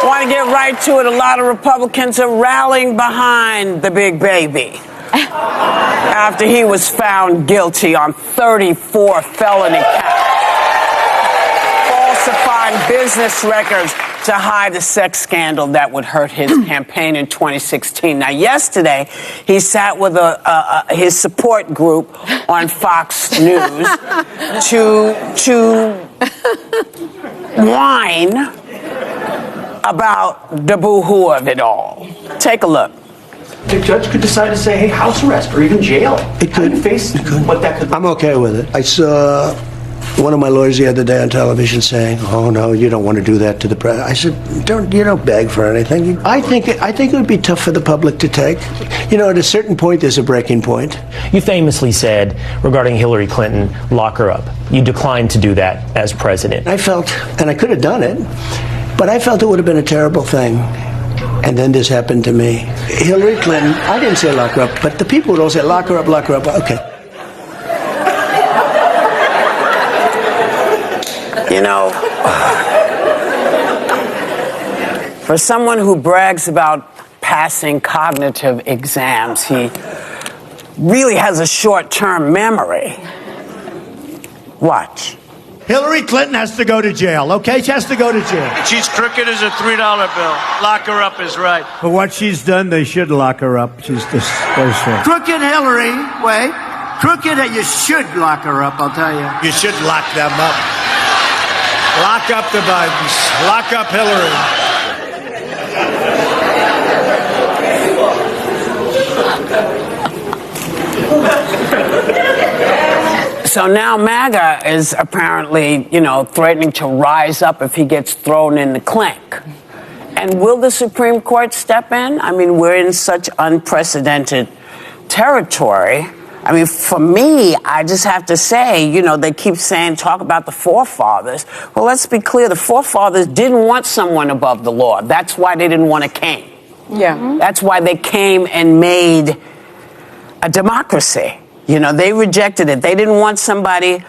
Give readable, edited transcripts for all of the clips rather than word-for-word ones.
Want to get right to it. A lot of Republicans are rallying behind the big baby after he was found guilty on 34 felony counts, falsifying business records to hide a sex scandal that would hurt his campaign in 2016. Now, yesterday, he sat with his support group on Fox News to whine about the boo-hoo of it all. Take a look. The judge could decide to say, hey, house arrest or even jail. It could. What that could. I'm okay with it. I saw one of my lawyers the other day on television saying, "Oh no, you don't want to do that to the president." I said, "You don't beg for anything." I think it would be tough for the public to take. You know, at a certain point, there's a breaking point. You famously said regarding Hillary Clinton, lock her up. You declined to do that as president. I felt, and I could have done it, but I felt it would have been a terrible thing. And then this happened to me. Hillary Clinton, I didn't say lock her up, but the people would all say, lock her up, lock her up. Okay. You know, for someone who brags about passing cognitive exams, he really has a short-term memory. Watch. Hillary Clinton has to go to jail, okay? She has to go to jail. She's crooked as a $3 bill. Lock her up is right. For what she's done, they should lock her up. She's disgraceful. Crooked Hillary, wait. Crooked, you should lock her up, I'll tell you. You should lock them up. Lock up the Bidens. Lock up Hillary. So now MAGA is apparently, threatening to rise up if he gets thrown in the clink. And will the Supreme Court step in? I mean, we're in such unprecedented territory. I mean, for me, I just have to say, they keep talk about the forefathers. Well, let's be clear. The forefathers didn't want someone above the law. That's why they didn't want a king. Yeah. That's why they came and made a democracy. They rejected it. They didn't want somebody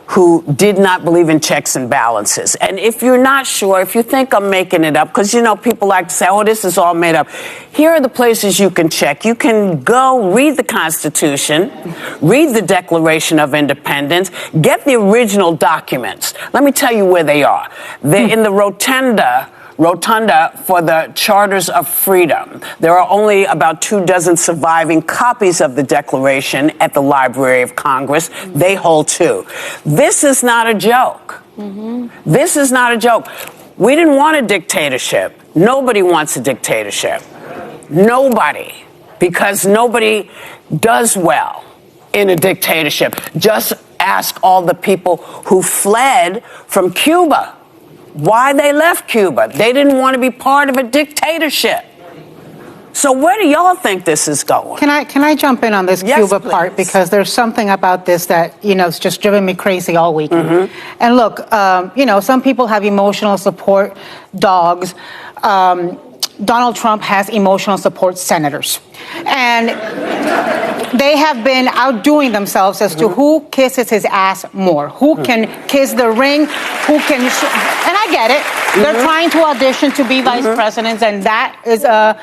who did not believe in checks and balances. And if you're not sure, if you think I'm making it up, because, people like to say, oh, this is all made up. Here are the places you can check. You can go read the Constitution, read the Declaration of Independence, get the original documents. Let me tell you where they are. They're in the rotunda for the Charters of Freedom. There are only about 24 surviving copies of the Declaration at the Library of Congress. They hold 2. This is not a joke. This is not a joke. We didn't want a dictatorship. Nobody wants a dictatorship. Nobody. Because nobody does well in a dictatorship. Just ask all the people who fled from Cuba why they left Cuba. They didn't want to be part of a dictatorship. So where do y'all think this is going? Can I jump in on this Cuba part? Because there's something about this that, it's just driven me crazy all week. And look, some people have emotional support dogs. Donald Trump has emotional support senators. And they have been outdoing themselves as to who kisses his ass more, who can kiss the ring, who can... And I get it. They're trying to audition to be vice presidents, and that is a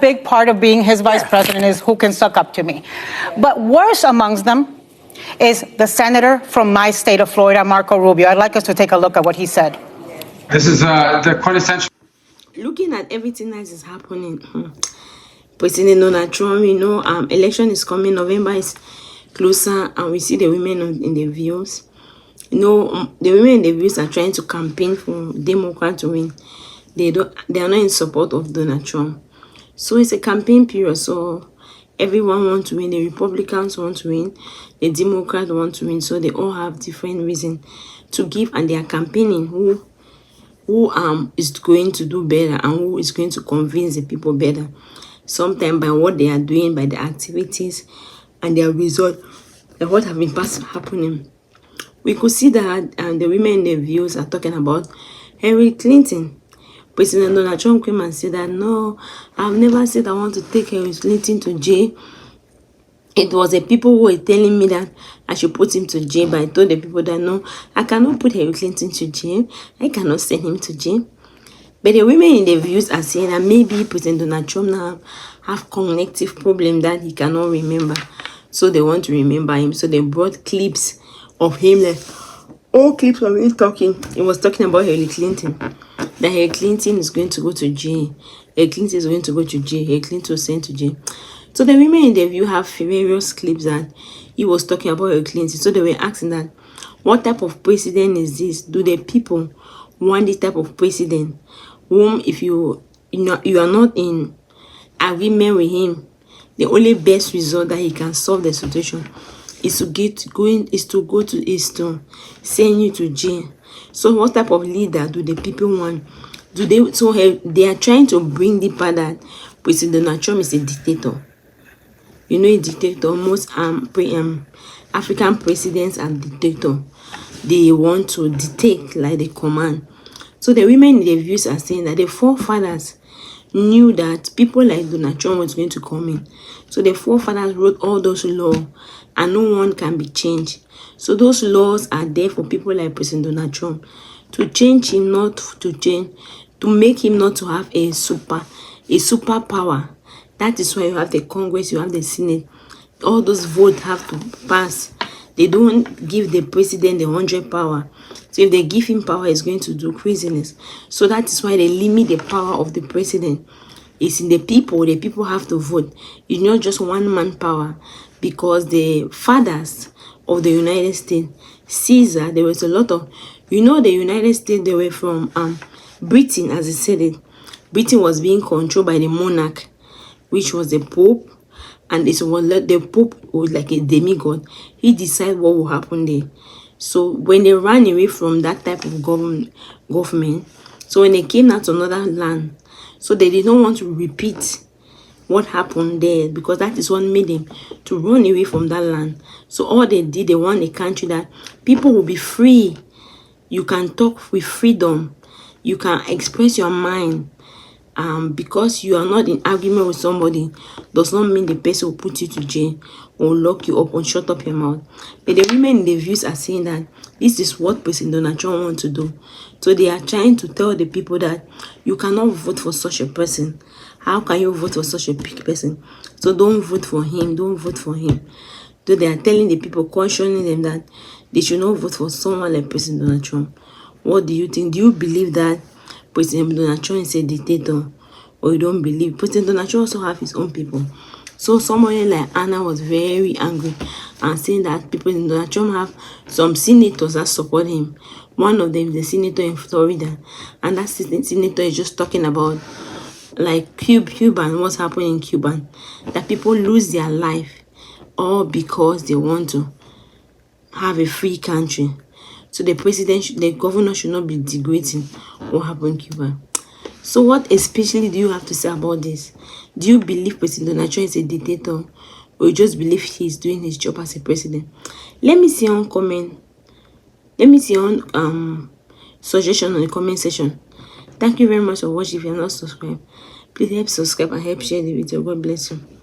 big part of being his vice president is who can suck up to me. But worse amongst them is the senator from my state of Florida, Marco Rubio. I'd like us to take a look at what he said. This is the quintessential... Looking at everything that is happening, President Donald Trump, election is coming, November is closer, and we see the women in the views. The women in the views are trying to campaign for Democrats to win. They are not in support of Donald Trump. So it's a campaign period, so everyone wants to win. The Republicans want to win, the Democrats want to win, so they all have different reasons to give, and they are campaigning who is going to do better and who is going to convince the people better. Sometimes by what they are doing, by the activities and their result, and what have been happening. We could see that the women in the views are talking about Hillary Clinton. President Donald Trump came and said that, no, I've never said I want to take Hillary Clinton to jail. It was the people who were telling me that I should put him to jail, but I told the people that no, I cannot put Hillary Clinton to jail. I cannot send him to jail. But the women in the views are saying that maybe President Donald Trump now have cognitive problem that he cannot remember. So they want to remember him. So they brought clips of him, like all clips of him talking. He was talking about Hillary Clinton. That Hillary Clinton is going to go to jail. Hillary Clinton is going to go to jail. Hillary Clinton was sent to jail. So the women in the view have various clips that he was talking about Hillary Clinton. So they were asking that, what type of president is this? Do the people want this type of president whom, if you are not in agreement with him, the only best result that he can solve the situation is to send you to jail? So what type of leader do the people want? They are trying to bring the part that President Donald Trump is a dictator. You know, a dictator, most African presidents are dictators. They want to dictate like they command. So the women in the views are saying that the forefathers knew that people like Donald Trump was going to come in. So the forefathers wrote all those laws and no one can be changed. So those laws are there for people like President Donald Trump to change him, not to change, to make him not to have a superpower. That is why you have the Congress, you have the Senate. All those votes have to pass. They don't give the president the 100 power. So if they give him power, he's going to do craziness. So that is why they limit the power of the president. It's in the people. The people have to vote. It's not just one man power. Because the fathers of the United States, Caesar, there was a lot of, the United States, they were from Britain, as I said it. Britain was being controlled by the monarch, which was the Pope, and the Pope was like a demigod. He decided what will happen there. So when they ran away from that type of government, so when they came out to another land, so they did not want to repeat what happened there, because that is what made them to run away from that land. So all they did, they want a country that people will be free. You can talk with freedom. You can express your mind. Because you are not in argument with somebody does not mean the person will put you to jail or lock you up or shut up your mouth. But the women in the views are saying that this is what President Donald Trump wants to do. So they are trying to tell the people that you cannot vote for such a person. How can you vote for such a big person? So don't vote for him. Don't vote for him. So they are telling the people, cautioning them that they should not vote for someone like President Donald Trump. What do you think? Do you believe that President Donald Trump is a dictator, or you don't believe? President Donald Trump also have his own people. So someone like Anna was very angry and saying that President Donald Trump have some senators that support him. One of them is the senator in Florida, and that senator is just talking about like Cuba and what's happening in Cuba, that people lose their life all because they want to have a free country. So the governor should not be degrading what happened in Cuba. So what especially do you have to say about this? Do you believe President Donald Trump is a dictator, or you just believe he's doing his job as a president? Let me see on comment. Let me see on suggestion on the comment section. Thank you very much for watching. If you are not subscribed, please help subscribe and help share the video. God bless you.